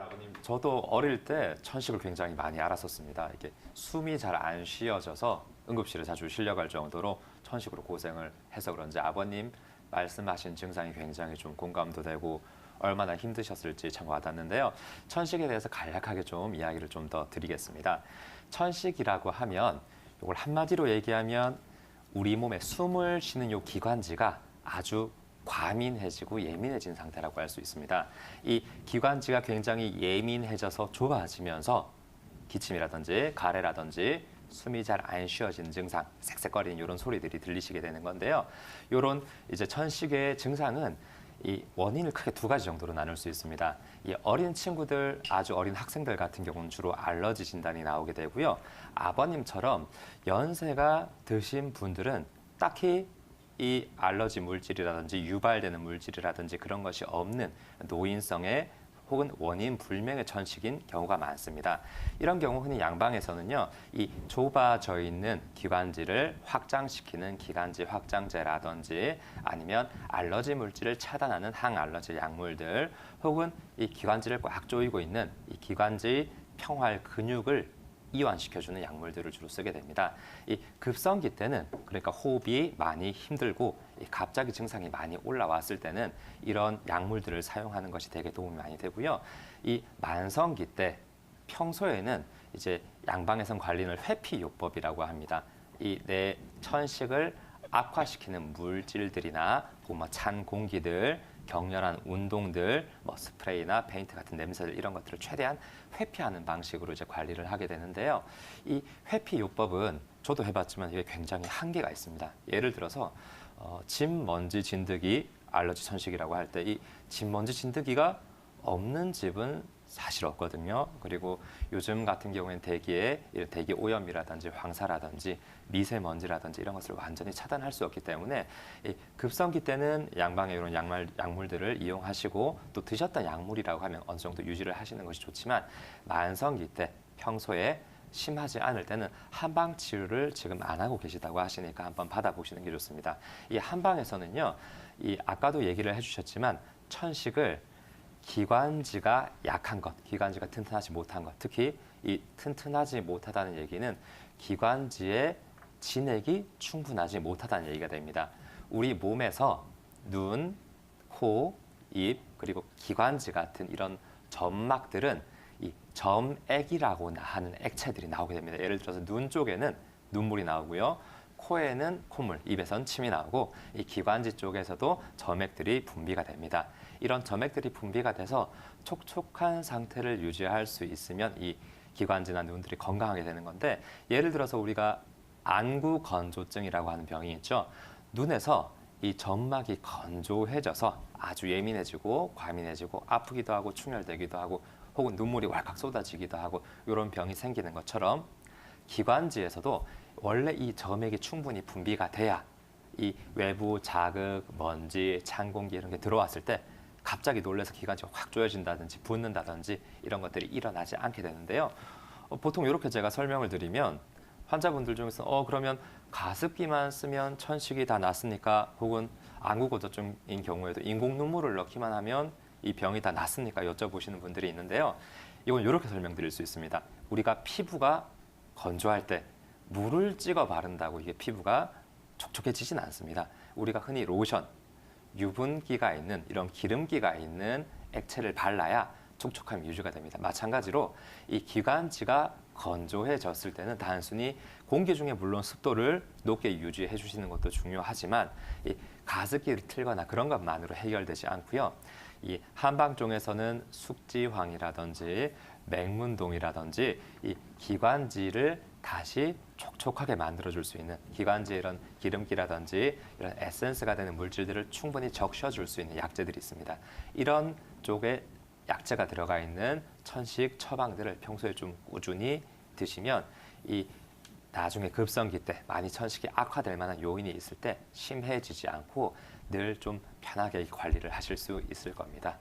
아버님, 저도 어릴 때 천식을 굉장히 많이 알았었습니다. 이게 숨이 잘 안 쉬어져서 응급실에 자주 실려갈 정도로 천식으로 고생을 해서 그런지 아버님 말씀하신 증상이 굉장히 좀 공감도 되고 얼마나 힘드셨을지 참 와닿는데요. 천식에 대해서 간략하게 좀 이야기를 좀 더 드리겠습니다. 천식이라고 하면 이걸 한마디로 얘기하면 우리 몸에 숨을 쉬는 요 기관지가 아주 과민해지고 예민해진 상태라고 할 수 있습니다. 이 기관지가 굉장히 예민해져서 좁아지면서 기침이라든지 가래라든지 숨이 잘 안 쉬어지는 증상, 쌕쌕거리는 이런 소리들이 들리시게 되는 건데요. 이런 이제 천식의 증상은 이 원인을 크게 두 가지 정도로 나눌 수 있습니다. 이 어린 친구들, 아주 어린 학생들 같은 경우는 주로 알러지 진단이 나오게 되고요. 아버님처럼 연세가 드신 분들은 딱히 이 알러지 물질이라든지 유발되는 물질이라든지 그런 것이 없는 노인성의 혹은 원인 불명의 천식인 경우가 많습니다. 이런 경우 흔히 양방에서는요, 이 좁아져 있는 기관지를 확장시키는 기관지 확장제라든지 아니면 알러지 물질을 차단하는 항알러지 약물들 혹은 이 기관지를 꽉 조이고 있는 이 기관지 평활 근육을 이완시켜주는 약물들을 주로 쓰게 됩니다. 이 급성기 때는 그러니까 호흡이 많이 힘들고 갑자기 증상이 많이 올라왔을 때는 이런 약물들을 사용하는 것이 되게 도움이 많이 되고요. 이 만성기 때 평소에는 이제 양방에선 관리를 회피요법이라고 합니다. 이 내 천식을 악화시키는 물질들이나 찬 공기들, 격렬한 운동들, 스프레이나 페인트 같은 냄새들 이런 것들을 최대한 회피하는 방식으로 이제 관리를 하게 되는데요. 이 회피요법은 저도 해봤지만 이게 굉장히 한계가 있습니다. 예를 들어서 진, 먼지, 진드기, 알러지 천식이라고 할 때 이 진먼지, 진드기가 없는 집은 사실 없거든요. 그리고 요즘 같은 경우에는 대기에 대기 오염이라든지 황사라든지 미세먼지라든지 이런 것을 완전히 차단할 수 없기 때문에 이 급성기 때는 양방의 이런 약물들을 이용하시고 또 드셨던 약물이라고 하면 어느 정도 유지를 하시는 것이 좋지만 만성기 때 평소에 심하지 않을 때는 한방 치료를 지금 안 하고 계시다고 하시니까 한번 받아보시는 게 좋습니다. 이 한방에서는요, 이 아까도 얘기를 해주셨지만 천식을 기관지가 약한 것, 기관지가 튼튼하지 못한 것, 특히 이 튼튼하지 못하다는 얘기는 기관지의 진액이 충분하지 못하다는 얘기가 됩니다. 우리 몸에서 눈, 코, 입, 그리고 기관지 같은 이런 점막들은 이 점액이라고 하는 액체들이 나오게 됩니다. 예를 들어서 눈 쪽에는 눈물이 나오고요. 코에는 콧물, 입에선 침이 나오고 이 기관지 쪽에서도 점액들이 분비가 됩니다. 이런 점액들이 분비가 돼서 촉촉한 상태를 유지할 수 있으면 이 기관지나 눈들이 건강하게 되는 건데 예를 들어서 우리가 안구 건조증이라고 하는 병이 있죠. 눈에서 이 점막이 건조해져서 아주 예민해지고 과민해지고 아프기도 하고 충혈되기도 하고 혹은 눈물이 왈칵 쏟아지기도 하고 이런 병이 생기는 것처럼 기관지에서도 원래 이 점액이 충분히 분비가 돼야 이 외부 자극, 먼지, 찬 공기 이런 게 들어왔을 때 갑자기 놀라서 기관지가 확 조여진다든지 붓는다든지 이런 것들이 일어나지 않게 되는데요. 보통 이렇게 제가 설명을 드리면 환자분들 중에서 그러면 가습기만 쓰면 천식이 다 낫습니까? 혹은 안구건조증인 경우에도 인공 눈물을 넣기만 하면 이 병이 다 낫습니까? 여쭤보시는 분들이 있는데요. 이건 이렇게 설명드릴 수 있습니다. 우리가 피부가 건조할 때 물을 찍어 바른다고 이게 피부가 촉촉해지진 않습니다. 우리가 흔히 로션, 유분기가 있는 이런 기름기가 있는 액체를 발라야 촉촉함이 유지가 됩니다. 마찬가지로 이 기관지가 건조해졌을 때는 단순히 공기 중에 물론 습도를 높게 유지해 주시는 것도 중요하지만 이 가습기를 틀거나 그런 것만으로 해결되지 않고요. 이 한방종에서는 숙지황이라든지 맹문동이라든지 이 기관지를 다시 촉촉하게 만들어줄 수 있는 기관지에 이런 기름기라든지 이런 에센스가 되는 물질들을 충분히 적셔줄 수 있는 약재들이 있습니다. 이런 쪽에 약재가 들어가 있는 천식 처방들을 평소에 좀 꾸준히 드시면 이 나중에 급성기 때 많이 천식이 악화될 만한 요인이 있을 때 심해지지 않고 늘 좀 편하게 관리를 하실 수 있을 겁니다.